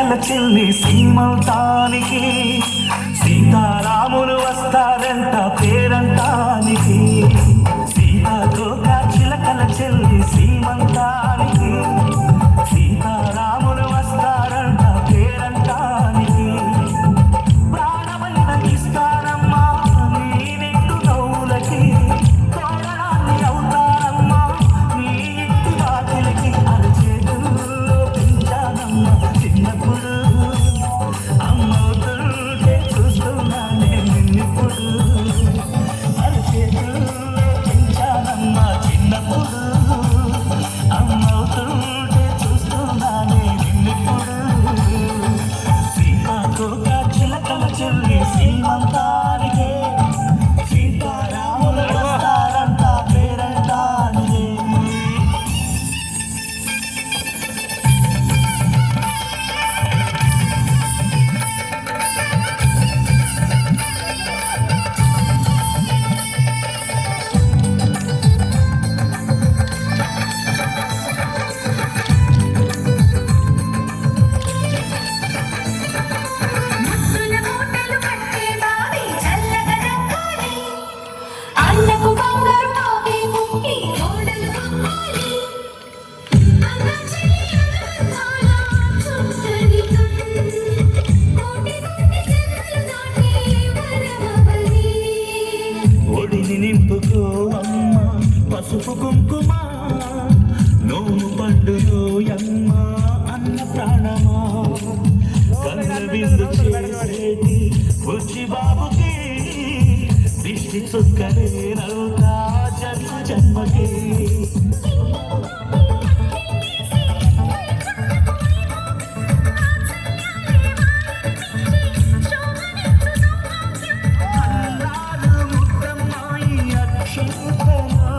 చిలకల చెల్లి సీమంతానికి సీతారాములు వస్తారంట పేరంటానికి సీతాకోక చిలకల చెల్లి సీమంతానికి సీతారాములు వస్తారంట పేరంటానికి ప్రాణమైన ఇస్తారమ్మా నీ నిండు నవ్వులకి తోరణాన్ని అవుతారమ్మా నీ ఇంటి వాకిలికి అరచేతుల్లో పెంచానమ్మా చిన్నప్పుడు అమ్మవుతుంటే చూస్తున్నానే నిన్నిప్పుడు అరచేతుల్లో పెంచానమ్మా చిన్నప్పుడు అమ్మవుతుంటే చూస్తున్నానే నిన్నిప్పుడు సీతాకోక చిలకల చెల్లి సీమంతానికి సీతారాములు వస్తారంట పేరంటానికి ముద్దుల మూటలు కట్టే బావి చల్లగా దక్కాలి అన్నకు బంగారు బావి ముట్టి కోడలు కమ్మాలి అన్న చెల్లి అలవంతాల చుట్టని కోటి కోటి జన్మలు దాటి వరమవని ఒడిని నింపుకో అమ్మ పసుపు కుంకుమ నోము పండుగో అమ్మ అన్న ప్రాణమా కన్న విందు చేసేటి బుజ్జి బాబుకి దిష్టి చుక్కలే నవ్వుతా జన్మ జన్మకి అన్నాలు ముద్దమ్మాయి అక్షింతలు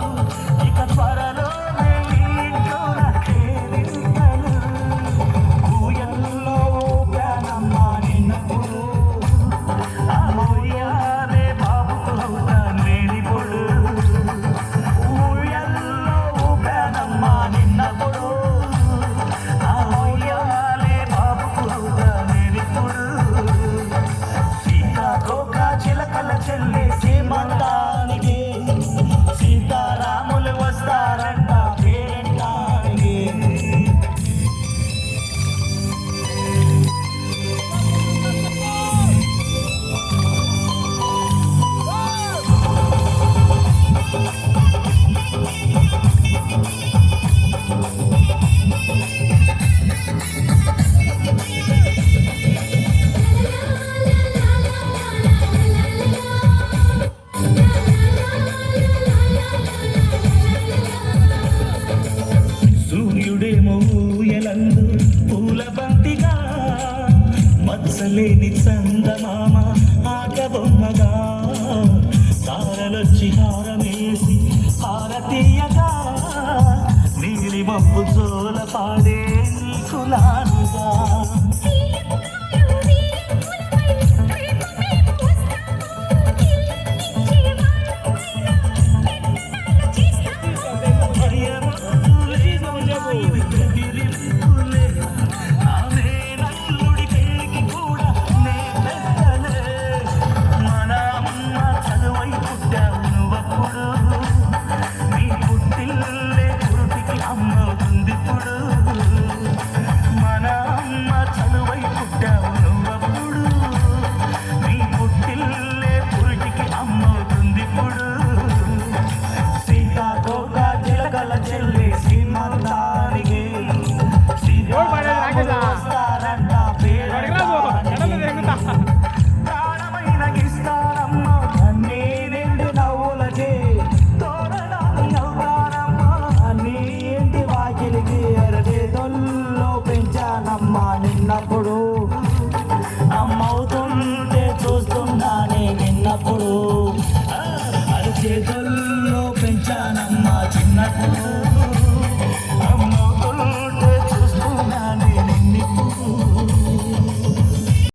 ఇక త్వరలోనే ఇంట్లోన కేరింతలు ఊయల్లో ఊగానమ్మా నిన్నప్పుడు ఆ ఊయాలే బాబుకు అవుతా నేనిప్పుడు ఊయల్లో ఊగానమ్మా నిన్నప్పుడు ఆ ఊయాలే బాబుకు అవుతా నేనిప్పుడు సీతాకోక చిలకల చెల్లి సీమంతానికి సీతారాములు వస్తారంట పేరంటానికి సూర్యుడేమో ఊయలందు పూల బంతిగా మత్సలేని చందమామ ఆటబొమ్మగా తారలొచ్చి హారమేసి హారతీయగా నీలి మబ్బు జోల పాడే నీకులానుగా చెల్లి శ్రీమంతానికి ప్రాణమైన ఇస్తారమ్మ అన్నీ నిండు నవ్వులకి తోరణాన్ని అవుతారమ్మ అన్నీ ఇంటి వాకిలికి అరచేతుల్లో పెంచానమ్మా నిన్నప్పుడు అమ్మవుతో